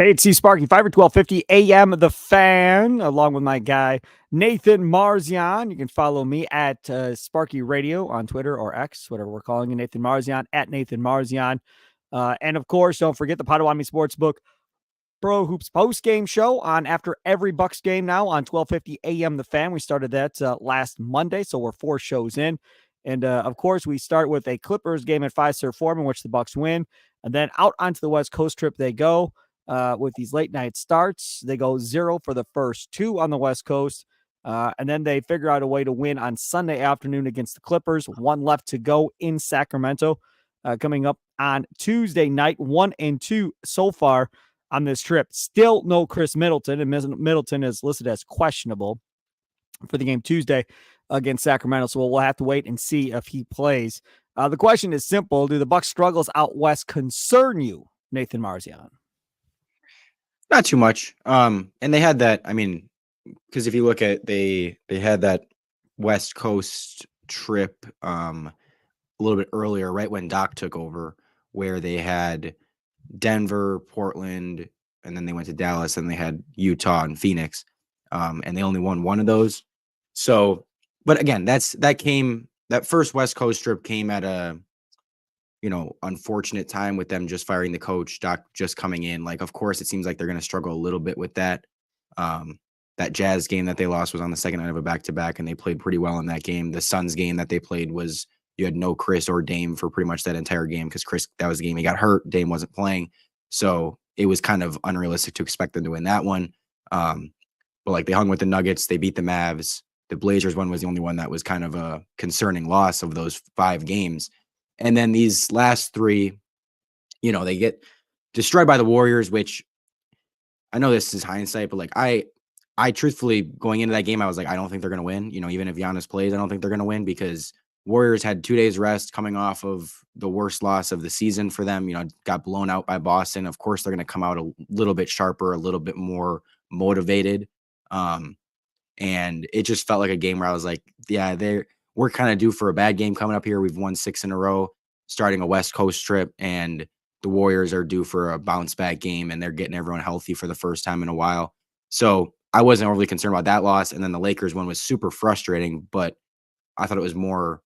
Hey, it's Sparky, Fifer 1250 AM The Fan, along with my guy, Nathan Marzion. You can follow me at Sparky Radio on Twitter or X, whatever we're calling it, Nathan Marzion, at Nathan Marzion. And of course, don't forget the Potawatomi Sportsbook Pro Hoops post game show on after every Bucks game now on 1250 AM The Fan. We started that last Monday, so we're 4 shows in. And of course, we start with a Clippers game at Fiserv Forum in which the Bucks win. And then out onto the West Coast trip they go. With these late night starts. They go 0 for the first 2 on the West Coast. And then they figure out a way to win on Sunday afternoon against the Clippers. 1 left to go in Sacramento. Coming up on Tuesday night, 1 and 2 so far on this trip. Still no Chris Middleton, and Middleton is listed as questionable for the game Tuesday against Sacramento. So we'll have to wait and see if he plays. The question is simple. Do the Bucks' struggles out west concern you, Nathan Marzion? Not too much. And they had that, because if you look at they had that West Coast trip a little bit earlier, right when Doc took over, where they had Denver, Portland, and then they went to Dallas, and they had Utah and Phoenix. And they only won one of those. So, but again, that first West Coast trip came at a unfortunate time with them just firing the coach, Doc just coming in. Like, of course, it seems like they're going to struggle a little bit with that. That Jazz game that they lost was on the second night of a back-to-back, and they played pretty well in that game. The Suns game that they played was you had no Chris or Dame for pretty much that entire game because Chris, that was the game he got hurt. Dame wasn't playing. So it was kind of unrealistic to expect them to win that one. But like they hung with the Nuggets. They beat the Mavs. The Blazers one was the only one that was kind of a concerning loss of those 5 games. And then these last 3, they get destroyed by the Warriors, which I know this is hindsight, but like I truthfully going into that game, I was like, I don't think they're going to win. Even if Giannis plays, I don't think they're going to win because Warriors had 2 days rest coming off of the worst loss of the season for them. Got blown out by Boston. Of course, they're going to come out a little bit sharper, a little bit more motivated. And it just felt like a game where I was like, yeah, we're kind of due for a bad game coming up here. We've won 6 in a row, starting a West Coast trip, and the Warriors are due for a bounce back game, and they're getting everyone healthy for the first time in a while. So I wasn't overly concerned about that loss. And then the Lakers one was super frustrating, but I thought it was more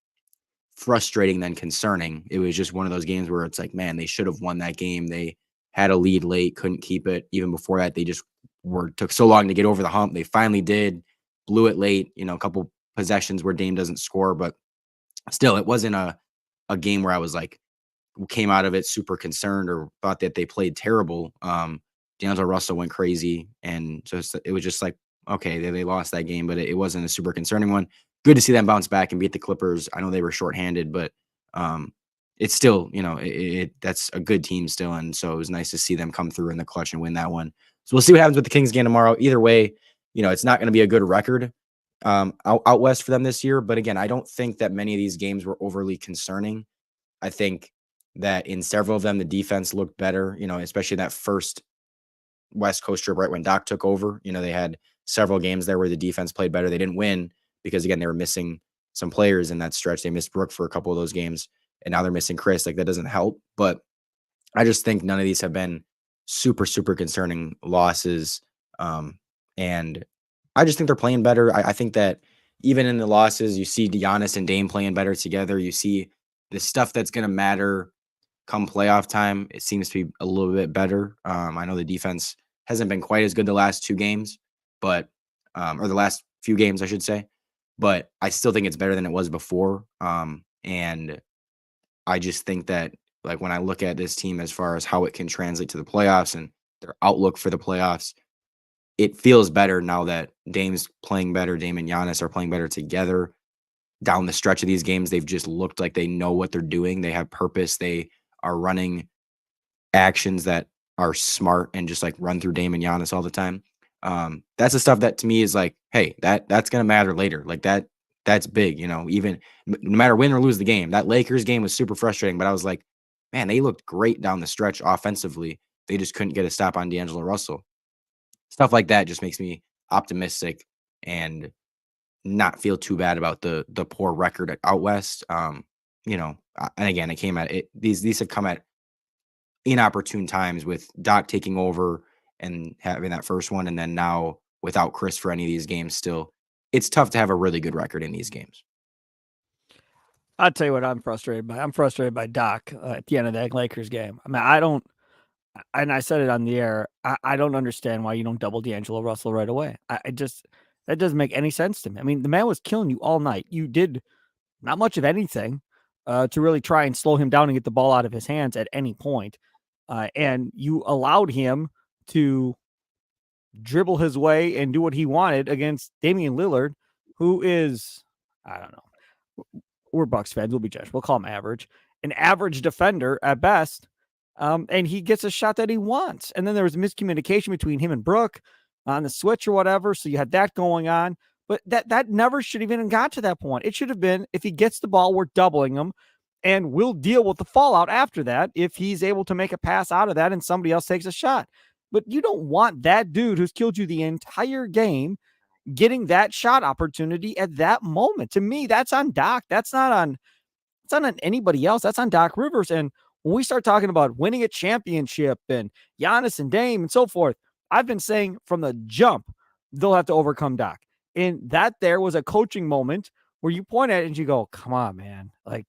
frustrating than concerning. It was just one of those games where it's like, man, they should have won that game. They had a lead late, couldn't keep it. Even before that, they just took so long to get over the hump. They finally did, blew it late, a couple possessions where Dame doesn't score, but still, it wasn't a game where I was like, came out of it super concerned or thought that they played terrible. D'Angelo Russell went crazy, and just it was just like, okay, they lost that game, but it wasn't a super concerning one. Good to see them bounce back and beat the Clippers. I know they were shorthanded, but it's still, that's a good team still, and so it was nice to see them come through in the clutch and win that one. So we'll see what happens with the Kings game tomorrow. Either way, it's not going to be a good record out west for them this year. But again, I don't think that many of these games were overly concerning. I think that in several of them, the defense looked better, especially that first West Coast trip right when Doc took over. They had several games there where the defense played better. They didn't win because, again, they were missing some players in that stretch. They missed Brooke for a couple of those games, and now they're missing Chris. Like, that doesn't help. But I just think none of these have been super, super concerning losses. And I just think they're playing better. I think that even in the losses, you see Giannis and Dame playing better together. You see the stuff that's going to matter come playoff time. It seems to be a little bit better. I know the defense hasn't been quite as good the last 2 games, but or the last few games, I should say. But I still think it's better than it was before. And I just think that, like, when I look at this team as far as how it can translate to the playoffs and their outlook for the playoffs, it feels better now that Dame's playing better. Dame and Giannis are playing better together. Down the stretch of these games, they've just looked like they know what they're doing. They have purpose. They are running actions that are smart and just like run through Dame and Giannis all the time. That's the stuff that to me is like, hey, that's going to matter later. Like that's big, even no matter win or lose the game. That Lakers game was super frustrating, but I was like, man, they looked great down the stretch offensively. They just couldn't get a stop on D'Angelo Russell. Stuff like that just makes me optimistic and not feel too bad about the poor record out west. And again, it came at it. These have come at inopportune times with Doc taking over and having that first one, and then now without Chris for any of these games still, it's tough to have a really good record in these games. I'll tell you what I'm frustrated by. I'm frustrated by Doc at the end of that Lakers game. I mean, I don't, and I said it on the air, I don't understand why you don't double D'Angelo Russell right away. I just, that doesn't make any sense to me. I mean, the man was killing you all night. You did not much of anything to really try and slow him down and get the ball out of his hands at any point. And you allowed him to dribble his way and do what he wanted against Damian Lillard, who is, I don't know, we're Bucks fans. We'll be judged. We'll call him average, an average defender at best. And he gets a shot that he wants. And then there was miscommunication between him and Brooke on the switch or whatever. So you had that going on. But that never should have even got to that point. It should have been, if he gets the ball, we're doubling him, and we'll deal with the fallout after that if he's able to make a pass out of that and somebody else takes a shot. But you don't want that dude who's killed you the entire game getting that shot opportunity at that moment. To me, that's on Doc. It's not on anybody else. That's on Doc Rivers. And when we start talking about winning a championship and Giannis and Dame and so forth, I've been saying from the jump, they'll have to overcome Doc. And that there was a coaching moment where you point at it and you go, come on, man. Like,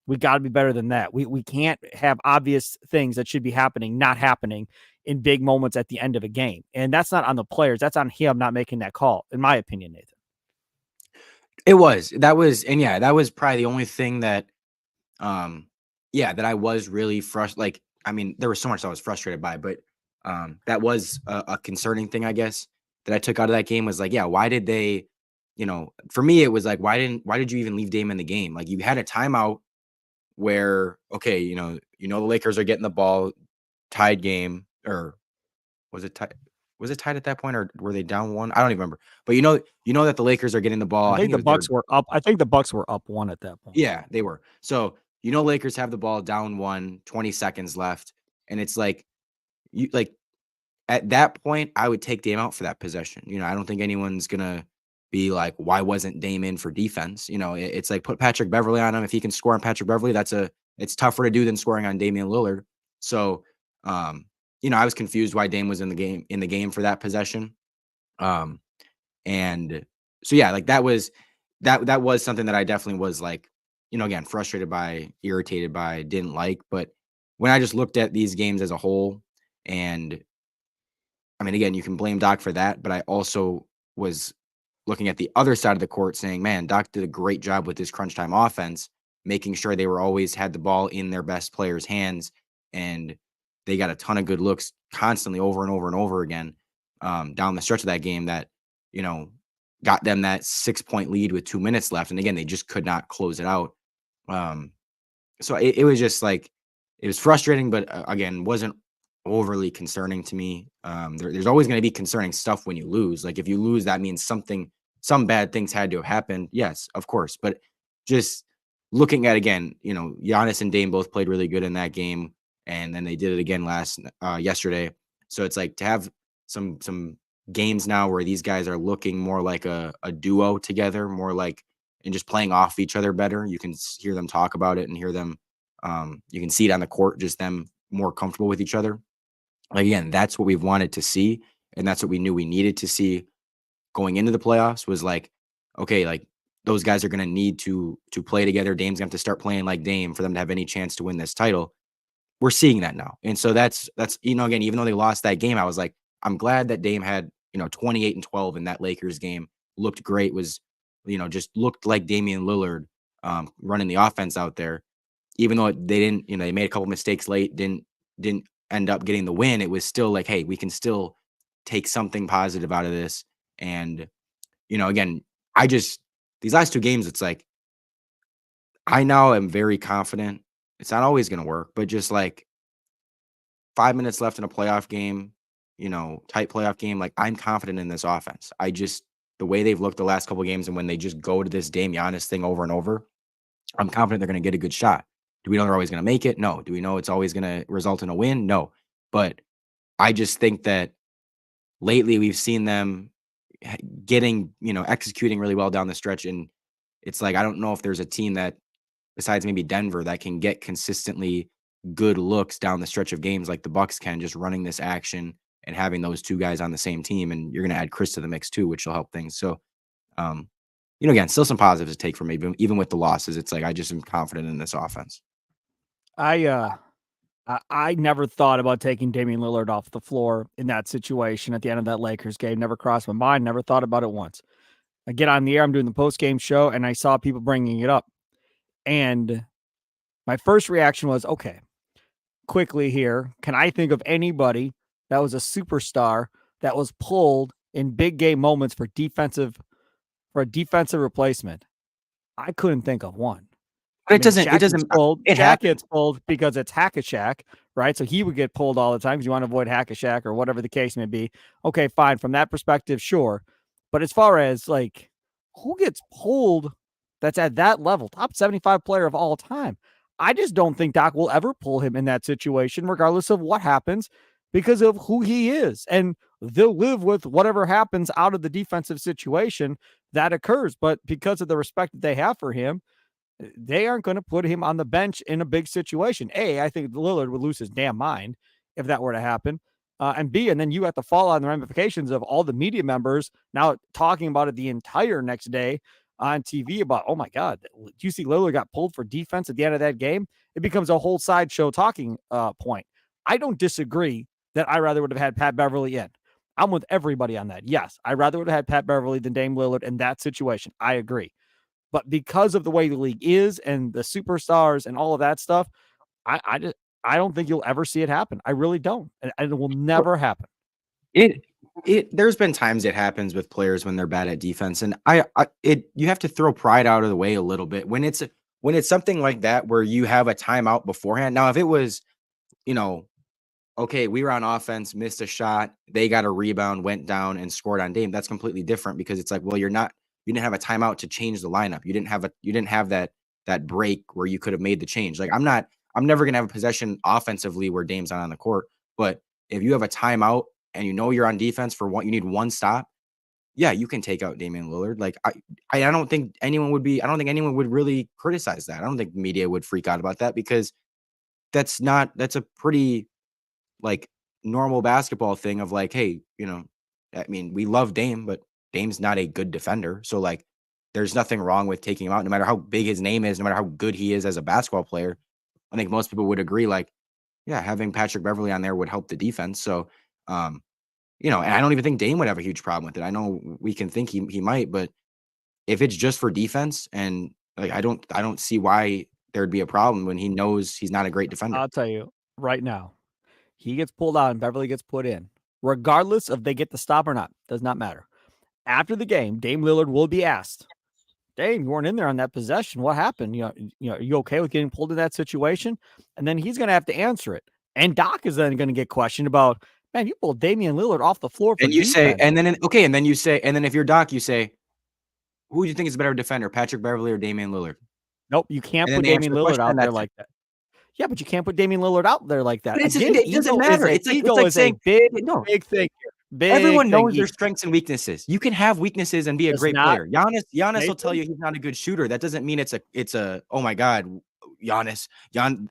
we got to be better than that. We can't have obvious things that should be happening, not happening in big moments at the end of a game. And that's not on the players. That's on him not making that call, in my opinion, Nathan. That was probably the only thing that, that I was really frustrated. Like, I mean, there was so much I was frustrated by, but that was a concerning thing, I guess, that I took out of that game was like, yeah, why did they, for me, it was like, why did you even leave Dame in the game? Like, you had a timeout where, okay, the Lakers are getting the ball, tied game, or was it tied? Was it tied at that point, or were they down one? I don't even remember. But that the Lakers are getting the ball. I think the Bucks were up. I think the Bucks were up one at that point. Yeah, they were. So Lakers have the ball down 20 seconds left, and it's like at that point, I would take Dame out for that possession. I don't think anyone's gonna be like, why wasn't Dame in for defense? It's like, put Patrick Beverley on him. If he can score on Patrick Beverley, it's tougher to do than scoring on Damian Lillard. So, I was confused why Dame was in the game for that possession. And so, yeah, like that was something that I definitely was like, again, frustrated by, irritated by, didn't like. But when I just looked at these games as a whole, and I mean, again, you can blame Doc for that, but I also was looking at the other side of the court saying, man, Doc did a great job with this crunch time offense, making sure they were always had the ball in their best players' hands, and they got a ton of good looks constantly over and over and over again down the stretch of that game that, got them that 6-point lead with 2 minutes left. And again, they just could not close it out. So it was just like, it was frustrating, but again, wasn't overly concerning to me. There's always going to be concerning stuff when you lose. Like, if you lose, that means some bad things had to have happened. Yes, of course. But just looking at, again, Giannis and Dame both played really good in that game, and then they did it again yesterday. So it's like, to have some games now where these guys are looking more like a duo together, more like, and just playing off each other better. You can hear them talk about it and hear them. You can see it on the court, just them more comfortable with each other. Again, that's what we've wanted to see, and that's what we knew we needed to see going into the playoffs, was like, okay, like, those guys are going to need to play together. Dame's going to have to start playing like Dame for them to have any chance to win this title. We're seeing that now. And so that's again, even though they lost that game, I was like, I'm glad that Dame had 28 and 12 in that Lakers game, looked great, was just looked like Damian Lillard running the offense out there. Even though they didn't, they made a couple mistakes late, didn't end up getting the win, it was still like, hey, we can still take something positive out of this. And, again, these last two games, it's like, I now am very confident. It's not always going to work, but just like 5 minutes left in a playoff game, tight playoff game, like, I'm confident in this offense. The way they've looked the last couple of games, and when they just go to this Dame Giannis thing over and over, I'm confident they're going to get a good shot. Do we know they're always going to make it? No. Do we know it's always going to result in a win? No. But I just think that lately we've seen them getting, executing really well down the stretch. And it's like, I don't know if there's a team that, besides maybe Denver, that can get consistently good looks down the stretch of games like the Bucks can, just running this action and having those two guys on the same team, and you're going to add Chris to the mix too, which will help things. So, again, still some positives to take from me, even with the losses. It's like I just am confident in this offense. I never thought about taking Damian Lillard off the floor in that situation at the end of that Lakers game. Never crossed my mind. Never thought about it once. I get on the air. I'm doing the post-game show, and I saw people bringing it up. And my first reaction was, okay, quickly here, can I think of anybody that was a superstar that was pulled in big game moments for a defensive replacement? I couldn't think of one. But it doesn't pulled. It Shaq gets pulled because it's Hack-a-Shaq, right? So he would get pulled all the time because you want to avoid Hack-a-Shaq or whatever the case may be. Okay, fine. From that perspective, sure. But as far as like who gets pulled that's at that level, top 75 player of all time, I just don't think Doc will ever pull him in that situation, regardless of what happens, because of who he is. And they'll live with whatever happens out of the defensive situation that occurs. But because of the respect that they have for him, they aren't going to put him on the bench in a big situation. A, I think Lillard would lose his damn mind if that were to happen. And B, and then you have to fall on the ramifications of all the media members now talking about it the entire next day on TV about, oh my God, do you see Lillard got pulled for defense at the end of that game? It becomes a whole sideshow talking point. I don't disagree that I rather would have had Pat Beverly in. I'm with everybody on that. Yes, I rather would have had Pat Beverly than Dame Lillard in that situation. I agree. But because of the way the league is and the superstars and all of that stuff, I don't think you'll ever see it happen. I really don't. And it will never happen. There's been times it happens with players when they're bad at defense. And you have to throw pride out of the way a little bit when it's something like that, where you have a timeout beforehand. Now, if it was, okay, we were on offense, missed a shot, they got a rebound, went down and scored on Dame, that's completely different, because it's like, well, you didn't have a timeout to change the lineup. You didn't have that break where you could have made the change. Like I'm never going to have a possession offensively where Dame's not on the court. But if you have a timeout and you're on defense for you need one stop, yeah, you can take out Damian Lillard. Like I don't think anyone would really criticize that. I don't think the media would freak out about that, because that's a pretty like normal basketball thing of like, hey, I mean, we love Dame, but Dame's not a good defender. So like there's nothing wrong with taking him out, no matter how big his name is, no matter how good he is as a basketball player. I think most people would agree, like, yeah, having Patrick Beverly on there would help the defense. So, and I don't even think Dame would have a huge problem with it. I know we can think he might, but if it's just for defense, and like, I don't see why there'd be a problem when he knows he's not a great defender. I'll tell you right now, he gets pulled out and Beverly gets put in, regardless of they get the stop or not, does not matter. After the game, Dame Lillard will be asked, Dame, you weren't in there on that possession. What happened? Are you okay with getting pulled in that situation? And then he's going to have to answer it. And Doc is then going to get questioned about, man, you pulled Damian Lillard off the floor. And you say, and then if you're Doc, you say, who do you think is a better defender, Patrick Beverly or Damian Lillard? Nope, you can't put Damian Lillard out there like that. Yeah, but you can't put Damian Lillard out there like that. It doesn't matter. It's like saying big thing here. Everyone knows their strengths and weaknesses. You can have weaknesses and be a great player. Giannis will tell you he's not a good shooter. That doesn't mean it's a oh my God, Giannis.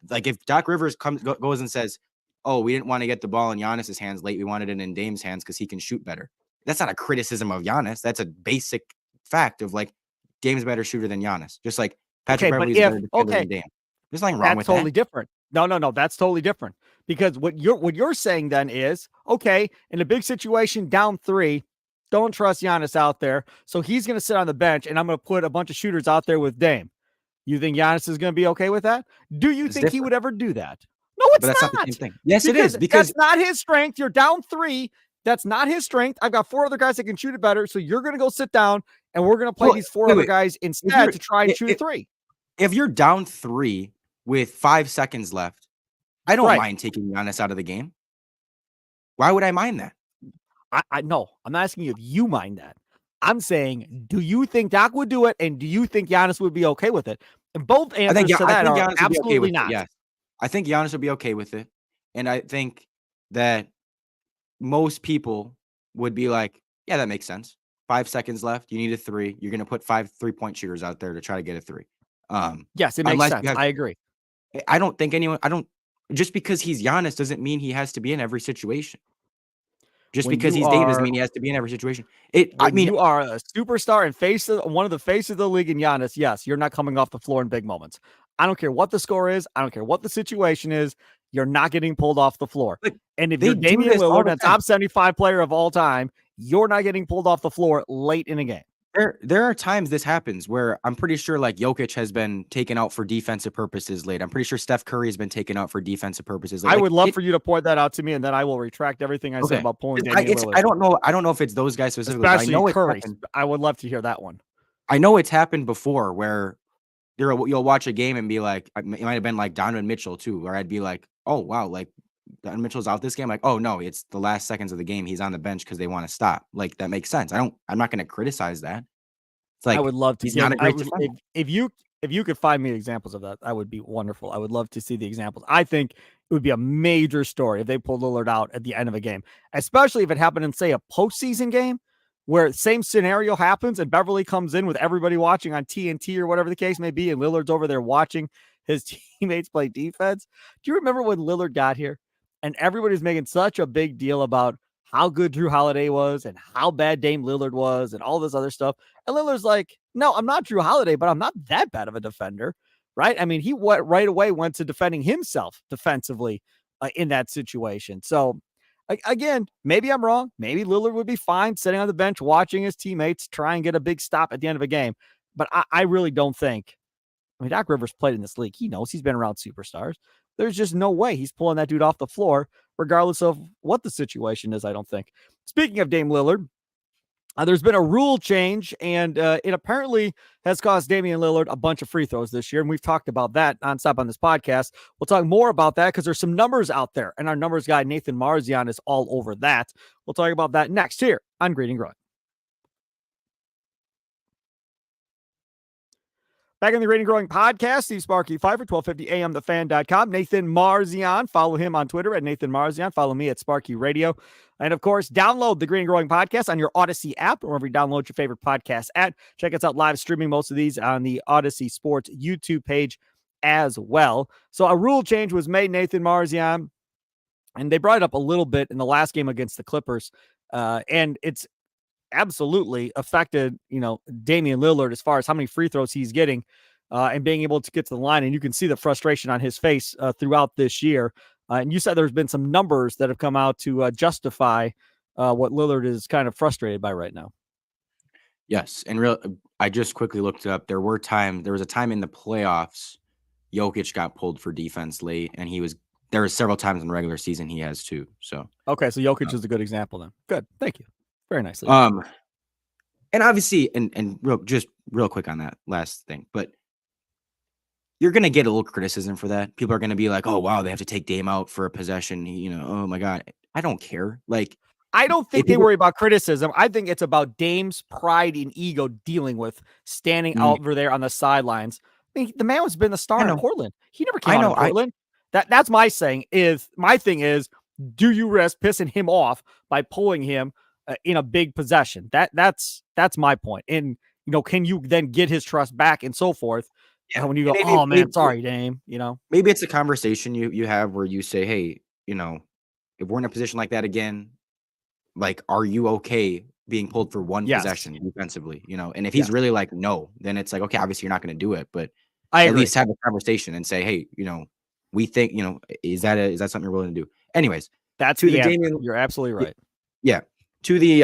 Like if Doc Rivers goes and says, oh, we didn't want to get the ball in Giannis's hands late, we wanted it in Dame's hands because he can shoot better. That's not a criticism of Giannis. That's a basic fact of like Dame's a better shooter than Giannis. Just like Patrick Beverly's better defender than Dame. There's nothing wrong with that. That's totally different. No, that's totally different. Because what you're saying then is, okay, in a big situation, down 3, don't trust Giannis out there. So he's going to sit on the bench, and I'm going to put a bunch of shooters out there with Dame. You think Giannis is going to be okay with that? Do you think he would ever do that? No, it's not the same thing. Yes, it is. Because that's not his strength. You're down 3. That's not his strength. I've got 4 other guys that can shoot it better. So you're going to go sit down, and we're going to play these 4 other guys instead to try and shoot a 3. If you're down 3 with 5 seconds left, I don't mind taking Giannis out of the game. Why would I mind that? I know. I'm not asking you if you mind that. I'm saying, do you think Doc would do it? And do you think Giannis would be okay with it? And both answers to that are absolutely not. Yes. I think Giannis would be okay with it. And I think that most people would be like, yeah, that makes sense. 5 seconds left. You need a 3. You're going to put 5 3-point shooters out there to try to get a 3. Yes, it makes sense. I agree. Just because he's Giannis doesn't mean he has to be in every situation. Just When because you he's Dame doesn't are mean he has to be in every situation. I when mean, you are a superstar and one of the faces of the league in Giannis, yes, you're not coming off the floor in big moments. I don't care what the score is. I don't care what the situation is. You're not getting pulled off the floor. but And if they you're do Damian this all Lillard, the a time. top 75 player of all time, you're not getting pulled off the floor late in a game. There are times this happens where I'm pretty sure like Jokic has been taken out for defensive purposes late. I'm pretty sure Steph Curry has been taken out for defensive purposes late. I Like would love for you to point that out to me, and then I will retract everything I said okay, about pulling Damian Lillard, I don't know if it's those guys specifically, but I especially know it's Curry. happened. I would love to hear that one. I know it's happened before where you'll watch a game and be like, it might have been like Donovan Mitchell too, where I'd be like, oh wow, like Donovan Mitchell's out this game. Like, oh no, it's the last seconds of the game. He's on the bench because they want to stop. Like that makes sense. I'm not going to criticize that. It's I like would love to he's not give. a great defender. If you could find me examples of that, that would be wonderful. I would love to see the examples. I think it would be a major story if they pulled Lillard out at the end of a game, especially if it happened in, say, a postseason game where same scenario happens and Beverly comes in with everybody watching on TNT or whatever the case may be, and Lillard's over there watching his teammates play defense. Do you remember when Lillard got here and everybody's making such a big deal about how good Drew Holiday was and how bad Dame Lillard was and all this other stuff? And Lillard's like, no, I'm not Drew Holiday, but I'm not that bad of a defender, right? I mean, he right away went to defending himself defensively in that situation. So, again, maybe I'm wrong. Maybe Lillard would be fine sitting on the bench watching his teammates try and get a big stop at the end of a game. But I really don't think. I mean, Doc Rivers played in this league. He knows he's been around superstars. There's just no way he's pulling that dude off the floor, regardless of what the situation is, I don't think. Speaking of Dame Lillard, there's been a rule change, and it apparently has cost Damian Lillard a bunch of free throws this year, and we've talked about that nonstop on this podcast. We'll talk more about that because there's some numbers out there, and our numbers guy, Nathan Marzion, is all over that. We'll talk about that next here on Green and Growing. Back in the Green and Growing podcast, Steve Sparky Fifer, 1250 AM, thefan.com. Nathan Marzion. Follow him on Twitter at Nathan Marzion. Follow me at Sparky Radio. And of course, download the Green and Growing podcast on your Odyssey app or wherever you download your favorite podcast at. Check us out live streaming most of these on the Odyssey Sports YouTube page as well. So a rule change was made, Nathan Marzion, and they brought it up a little bit in the last game against the Clippers. And it's absolutely affected, Damian Lillard as far as how many free throws he's getting and being able to get to the line. And you can see the frustration on his face throughout this year. And you said there's been some numbers that have come out to justify what Lillard is kind of frustrated by right now. Yes. And I just quickly looked it up. There was a time in the playoffs, Jokic got pulled for defense late, and there were several times in the regular season he has too. So, okay. So Jokic is a good example then. Good. Thank you. Very nicely. And obviously, and real quick on that last thing, but you're going to get a little criticism for that. People are going to be like, oh, wow, they have to take Dame out for a possession. Oh my God. I don't care. Like, I don't think they worry about criticism. I think it's about Dame's pride and ego dealing with standing over there on the sidelines. I mean, the man has been the star in Portland. He never came out in Portland. That's my saying my thing is, do you risk pissing him off by pulling him in a big possession? That's my point. And, can you then get his trust back and so forth? Yeah. When you go, oh man, sorry, Dame, maybe it's a conversation you have where you say, hey, if we're in a position like that again, like, are you okay being pulled for one possession defensively? And if he's really like, no, then it's like, okay, obviously you're not going to do it, but at least have a conversation and say, hey, we think, is that something you're willing to do? Anyways, that's the Damian. You're absolutely right. Yeah. To the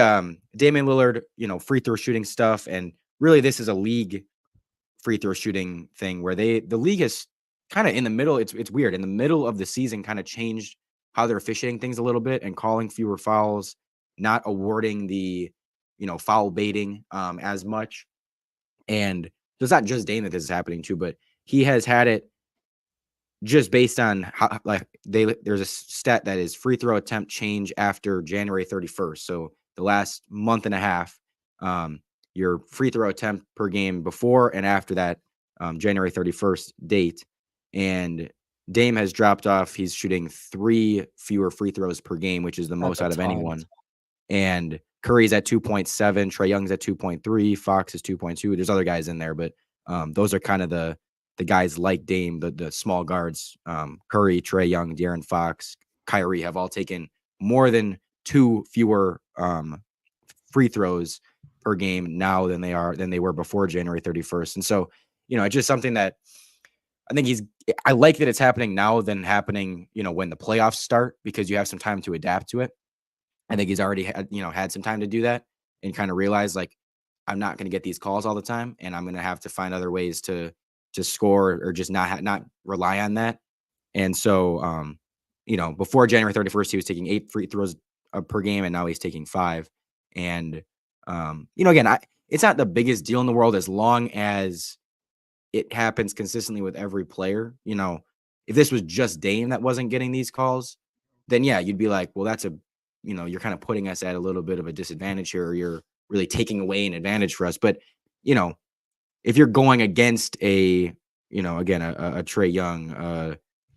Damian Lillard, free throw shooting stuff. And really, this is a league free throw shooting thing where the league is kind of in the middle. It's weird. In the middle of the season, kind of changed how they're officiating things a little bit and calling fewer fouls, not awarding the, foul baiting as much. And it's not just Dame that this is happening to, but he has had it just based on how, like, there's a stat that is free throw attempt change after January 31st. So the last month and a half, your free throw attempt per game before and after that January 31st date. And Dame has dropped off. He's shooting 3 fewer free throws per game, which is the most out of anyone. And Curry's at 2.7, Trae Young's at 2.3, Fox is 2.2. There's other guys in there, but those are kind of the guys like Dame, the small guards. Curry, Trae Young, De'Aaron Fox, Kyrie have all taken more than 2 fewer free throws per game now than they were before January 31st. And so, it's just something that I think I like that it's happening now than happening, when the playoffs start, because you have some time to adapt to it. I think he's already had some time to do that and kind of realize, like, I'm not going to get these calls all the time, and I'm going to have to find other ways to score, or just not rely on that. And so, before January 31st, he was taking 8 free throws per game, and now he's taking 5. And again, it's not the biggest deal in the world as long as it happens consistently with every player. If this was just Dame that wasn't getting these calls, then yeah, you'd be like, well, you're kind of putting us at a little bit of a disadvantage here, or you're really taking away an advantage for us. But, if you're going against again, a Trae Young,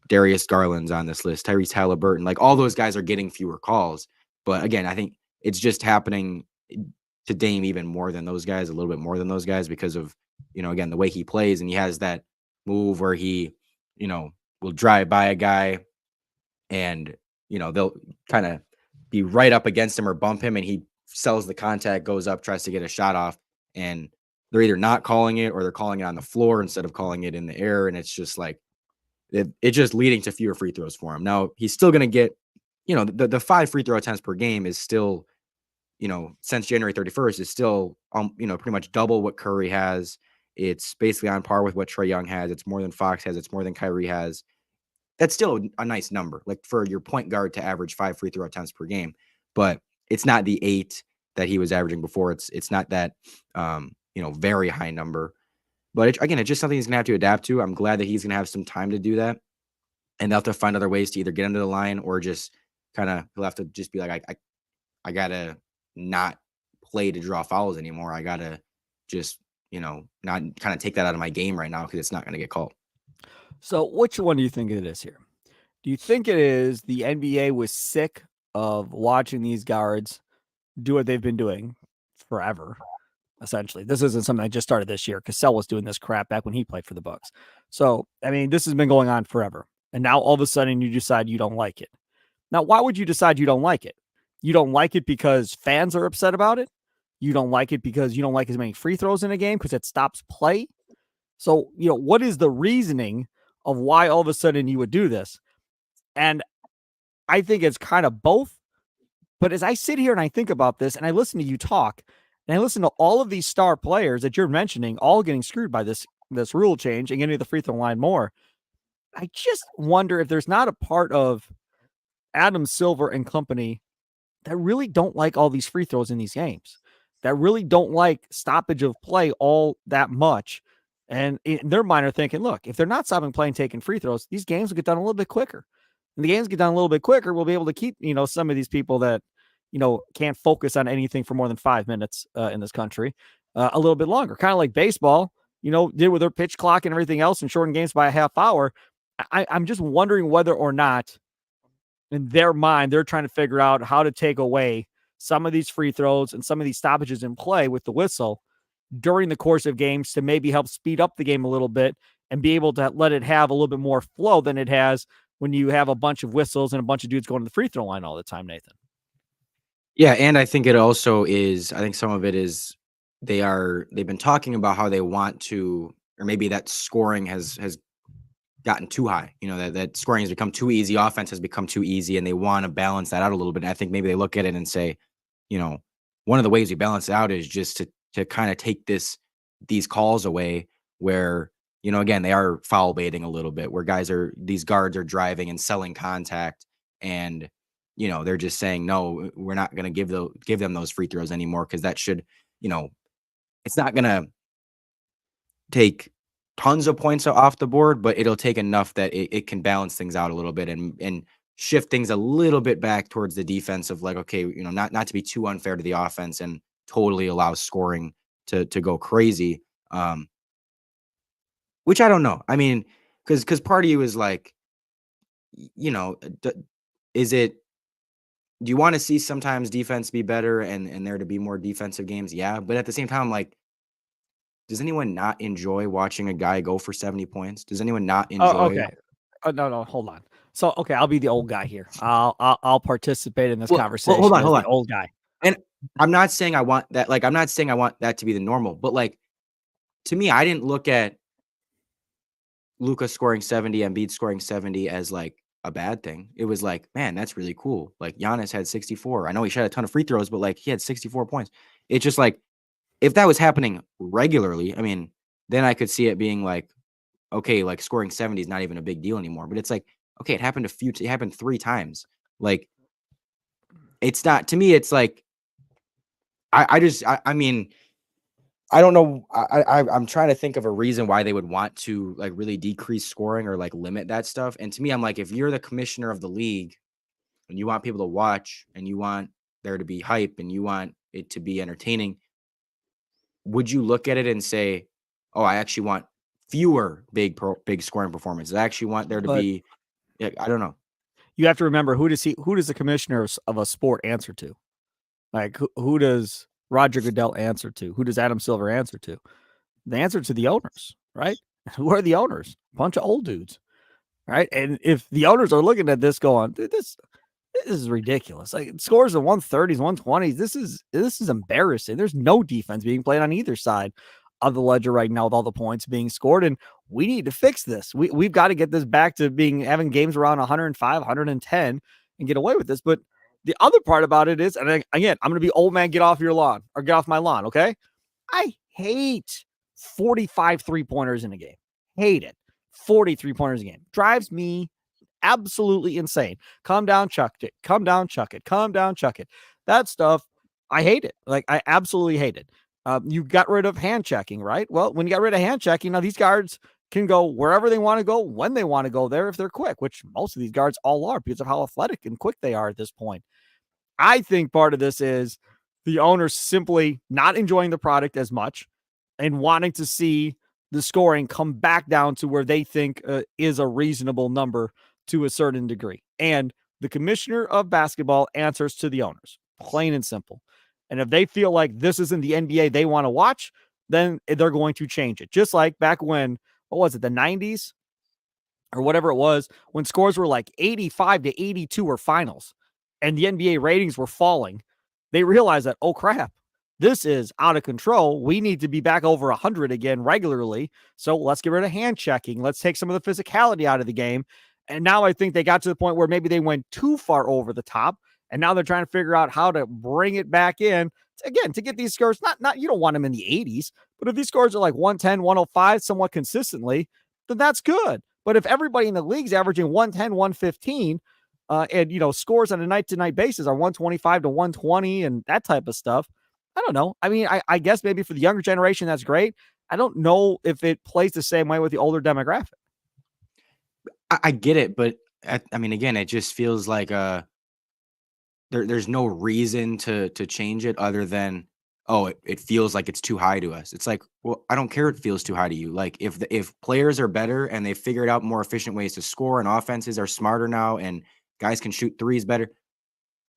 Darius Garland's on this list, Tyrese Halliburton, like, all those guys are getting fewer calls. But again, I think it's just happening to Dame even more than those guys, a little bit more than those guys, because of, again, the way he plays. And he has that move where he, will drive by a guy, and, they'll kind of be right up against him or bump him, and he sells the contact, goes up, tries to get a shot off, and they're either not calling it, or they're calling it on the floor instead of calling it in the air. And it's just like, it's just leading to fewer free throws for him. Now, he's still going to get, the 5 free throw attempts per game is still, since January 31st, is still, pretty much double what Curry has. It's basically on par with what Trae Young has. It's more than Fox has. It's more than Kyrie has. That's still a nice number, like, for your point guard to average 5 free throw attempts per game. But it's not the 8 that he was averaging before. It's not that, very high number. But again, it's just something he's going to have to adapt to. I'm glad that he's going to have some time to do that. And they'll have to find other ways to either get under the line, or just he'll have to just be like, I got to not play to draw fouls anymore. I got to just, not kind of take that out of my game right now, because it's not going to get called. So which one do you think it is here? Do you think it is the NBA was sick of watching these guards do what they've been doing forever? Essentially, this isn't something I just started this year. Cassell was doing this crap back when he played for the Bucks. So, I mean, this has been going on forever. And now all of a sudden you decide you don't like it. Now, why would you decide you don't like it? You don't like it because fans are upset about it? You don't like it because you don't like as many free throws in a game because it stops play? So, what is the reasoning of why all of a sudden you would do this? And I think it's kind of both. But as I sit here and I think about this, and I listen to you talk, and I listen to all of these star players that you're mentioning, all getting screwed by this rule change and getting to the free throw line more, I just wonder if there's not a part of Adam Silver and company that really don't like all these free throws in these games, that really don't like stoppage of play all that much. And in their mind are thinking, look, if they're not stopping play and taking free throws, these games will get done a little bit quicker. And the games get done a little bit quicker, we'll be able to keep, some of these people that, can't focus on anything for more than 5 minutes in this country a little bit longer. Kind of like baseball, did with their pitch clock and everything else and shorten games by a half hour. I'm just wondering whether or not in their mind, they're trying to figure out how to take away some of these free throws and some of these stoppages in play with the whistle during the course of games to maybe help speed up the game a little bit and be able to let it have a little bit more flow than it has when you have a bunch of whistles and a bunch of dudes going to the free throw line all the time, Nathan. Yeah, and I think it also is, I think some of it is they've been talking about how they want to, or maybe that scoring has gotten too high, that scoring has become too easy, offense has become too easy, and they want to balance that out a little bit. And I think maybe they look at it and say, one of the ways we balance it out is just to kind of take these calls away where, again, they are foul baiting a little bit, where these guards are driving and selling contact, and they're just saying, no, we're not going to give them those free throws anymore, because that should, it's not going to take tons of points off the board, but it'll take enough that it can balance things out a little bit and shift things a little bit back towards the defense of, like, okay, not to be too unfair to the offense and totally allow scoring to go crazy. Which I don't know. I mean, because part of you is like, do you want to see sometimes defense be better and there to be more defensive games? Yeah. But at the same time, like, does anyone not enjoy watching a guy go for 70 points? Does anyone not enjoy? Okay. No, hold on. So okay, I'll be the old guy here. I'll participate in this Well, conversation as hold the on. old guy. And I'm not saying I want that. Like, I'm not saying I want that to be the normal, but like to me, I didn't look at Luka scoring 70, Embiid scoring 70 as like a bad thing. It was like, man, that's really cool. Like Giannis had 64. I know he shot a ton of free throws, but like he had 64 points. It's just like if that was happening regularly, I mean, then I could see it being like, okay, like scoring 70 is not even a big deal anymore. But it's like, okay, it happened it happened 3 times. Like it's not to me, it's like I mean, I don't know. I'm trying to think of a reason why they would want to like really decrease scoring or like limit that stuff. And to me, I'm like, if you're the commissioner of the league and you want people to watch and you want there to be hype and you want it to be entertaining, would you look at it and say, "Oh, I actually want fewer big scoring performances. I actually want there to But be." I don't know. you have to remember who does the commissioner of a sport answer to? Like who does Roger Goodell answer to? Who does Adam Silver answer to? The answer to the owners, right? Who are the owners? A bunch of old dudes, right? And if the owners are looking at this going, dude, this is ridiculous. Like scores of 130s, 120s. This is embarrassing. There's no defense being played on either side of the ledger right now with all the points being scored. And we need to fix this. We've got to get this back to having games around 105, 110 and get away with this. But the other part about it is, and again, I'm going to be old man, get off your lawn or get off my lawn. Okay. I hate 45 3-pointers in a game. Hate it. 43 pointers a game. Drives me absolutely insane. Come down, chuck it. Come down, chuck it. Come down, chuck it. That stuff, I hate it. Like, I absolutely hate it. You got rid of hand checking, right? Well, when you got rid of hand checking, now these guards can go wherever they want to go, when they want to go there, if th're quick, which most of these guards all are because of how athletic and quick they are at this point. I think part of this is the owners simply not enjoying the product as much and wanting to see the scoring come back down to where they think is a reasonable number to a certain degree. And the commissioner of basketball answers to the owners, plain and simple. And if they feel like this isn't the NBA they want to watch, then they're going to change it. Just like back when, what was it, the 90s or whatever it was, when scores were like 85 to 82 or finals and the NBA ratings were falling, they realized that, oh crap, this is out of control. We need to be back over 100 again regularly. So let's get rid of hand checking. Let's take some of the physicality out of the game. And now I think they got to the point where maybe they went too far over the top. And now they're trying to figure out how to bring it back in. Again, to get these scores, not you don't want them in the 80s, but if these scores are like 110, 105 somewhat consistently, then that's good. But if everybody in the league's averaging 110, 115, and scores on a night-to-night basis are 125 to 120 and that type of stuff, I don't know. I mean, I guess maybe for the younger generation, that's great. I don't know if it plays the same way with the older demographic. I get it, but I mean, again, it just feels like there's no reason to change it other than it feels like it's too high to us. It's like, well, I don't care if it feels too high to you. Like if players are better and they've figured out more efficient ways to score and offenses are smarter now and guys can shoot threes better,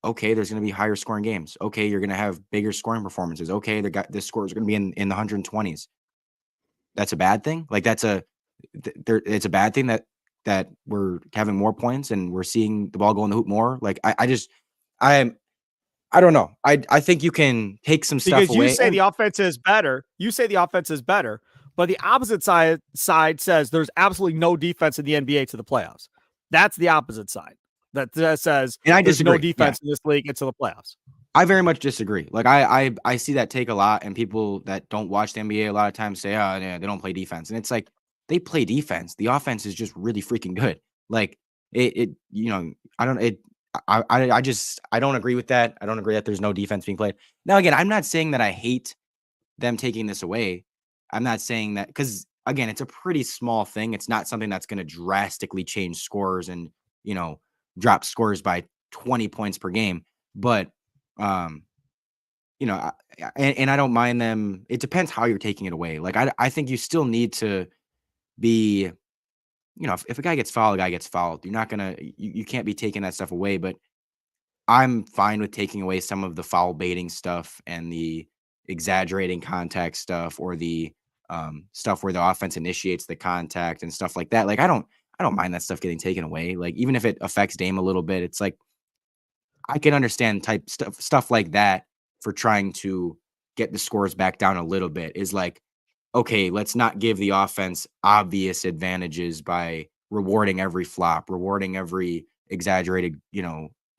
okay, there's going to be higher scoring games. Okay, you're going to have bigger scoring performances. Okay, the scores are going to be in the 120s. That's a bad thing. Like it's a bad thing that we're having more points and we're seeing the ball go in the hoop more. Like I don't know. I think you can take some stuff because away. You say the offense is better. You say the offense is better, but the opposite side says there's absolutely no defense in the NBA to the playoffs. That's the opposite side. That says and I there's disagree. no defense in this league into the playoffs. I very much disagree. Like I see that take a lot, and people that don't watch the NBA a lot of times say, "Oh, yeah, they don't play defense," and it's like they play defense. The offense is just really freaking good. Like I don't agree with that. I don't agree that there's no defense being played. Now, again, I'm not saying that I hate them taking this away. I'm not saying that because again, it's a pretty small thing. It's not something that's going to drastically change scores and drop scores by 20 points per game. But and I don't mind them. It depends how you're taking it away. Like I think you still need to be, if a guy gets fouled, a guy gets fouled. You're not gonna, you can't be taking that stuff away. But I'm fine with taking away some of the foul baiting stuff and the exaggerating contact stuff or the stuff where the offense initiates the contact and stuff like that. Like I don't I don't mind that stuff getting taken away. Like, even if it affects Dame a little bit, it's like, I can understand type stuff like that for trying to get the scores back down a little bit is like, okay, let's not give the offense obvious advantages by rewarding every flop, rewarding every exaggerated,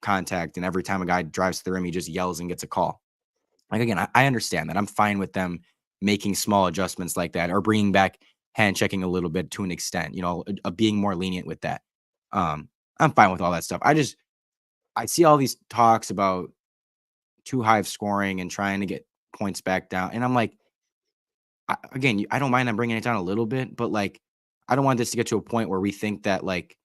contact. And every time a guy drives to the rim, he just yells and gets a call. Like, again, I understand that. I'm fine with them making small adjustments like that or bringing back hand checking a little bit to an extent, being more lenient with that. I'm fine with all that stuff. I see all these talks about too high of scoring and trying to get points back down. And I'm like, I don't mind them bringing it down a little bit, but like, I don't want this to get to a point where we think that like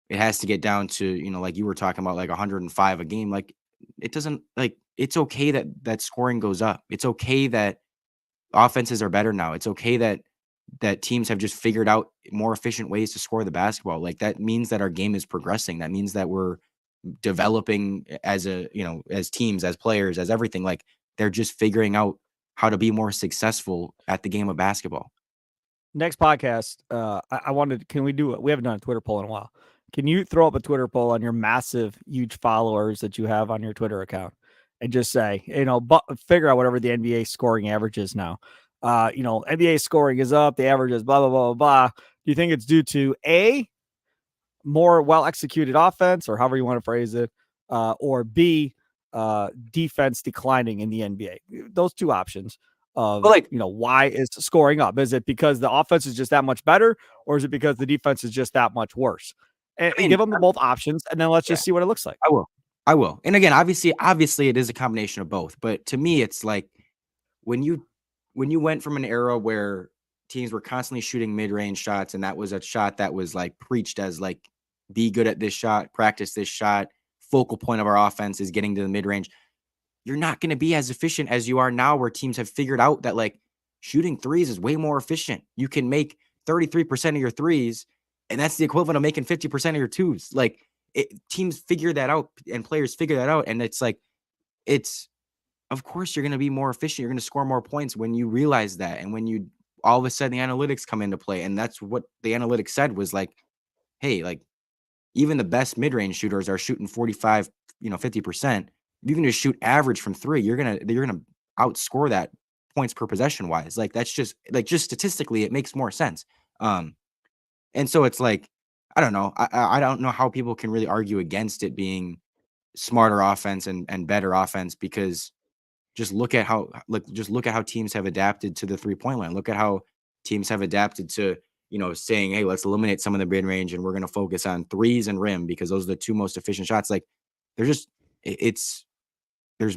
it has to get down to, like you were talking about, like 105 a game. Like, it doesn't, like, it's okay that scoring goes up. It's okay that offenses are better now. It's okay that teams have just figured out more efficient ways to score the basketball. Like, that means that our game is progressing. That means that we're developing as as teams, as players, as everything. Like, they're just figuring out how to be more successful at the game of basketball. Next podcast, I wanted, can we do it? We haven't done a Twitter poll in a while. Can you throw up a Twitter poll on your massive, huge followers that you have on your Twitter account and just say, figure out whatever the NBA scoring average is now. NBA scoring is up, the average is blah, blah, blah, blah, blah. Do you think it's due to A, more well-executed offense, or however you want to phrase it, or B, defense declining in the NBA? Those two options of, why is scoring up? Is it because the offense is just that much better, or is it because the defense is just that much worse? And give them both options, and then let's just see what it looks like. I will. And again, obviously it is a combination of both, but to me, it's like when you went from an era where teams were constantly shooting mid-range shots, and that was a shot that was like preached as like, be good at this shot, practice this shot, focal point of our offense is getting to the mid-range. You're not going to be as efficient as you are now, where teams have figured out that like shooting threes is way more efficient. You can make 33% of your threes, and that's the equivalent of making 50% of your twos. Like, teams figure that out and players figure that out. And it's like, of course you're going to be more efficient. You're going to score more points when you realize that. And when you all of a sudden the analytics come into play, and that's what the analytics said was like, hey, like, even the best mid-range shooters are shooting 45, 50%. You can just shoot average from three. You're going to outscore that points per possession wise. Like, that's just statistically, it makes more sense. And so it's like, I don't know. I don't know how people can really argue against it being smarter offense and better offense, because just look at how teams have adapted to the 3-point line. Look at how teams have adapted to, saying, hey, let's eliminate some of the mid range and we're going to focus on threes and rim because those are the two most efficient shots. Like, there's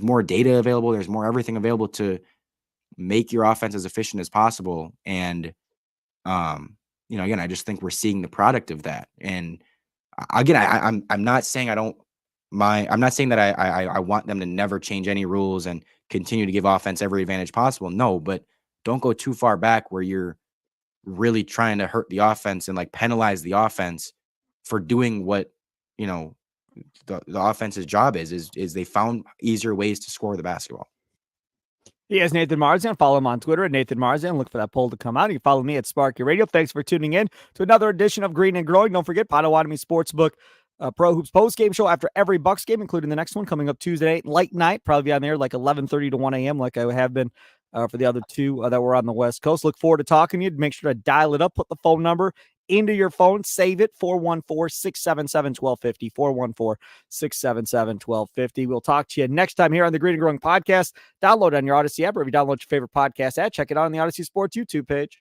more data available. There's more everything available to make your offense as efficient as possible. And, again, I just think we're seeing the product of that. And again, I'm not saying I'm not saying that I want them to never change any rules and continue to give offense every advantage possible. No, but don't go too far back where you're really trying to hurt the offense and like penalize the offense for doing what, the offense's job is they found easier ways to score the basketball. He is Nathan Marzion. Follow him on Twitter at Nathan Marzion. Look for that poll to come out. You can follow me at Sparky Radio. Thanks for tuning in to another edition of Green and Growing. Don't forget, Potawatomi Sportsbook Pro Hoops post-game show after every Bucks game, including the next one coming up Tuesday, late night, probably be on there like 11:30 to 1 a.m. like I have been for the other two that were on the West Coast. Look forward to talking to you. Make sure to dial it up. Put the phone number into your phone. Save it, 414-677-1250, 414-677-1250. We'll talk to you next time here on the Green and Growing podcast. Download on your Odyssey app, or if you download your favorite podcast app, check it out on the Odyssey Sports YouTube page.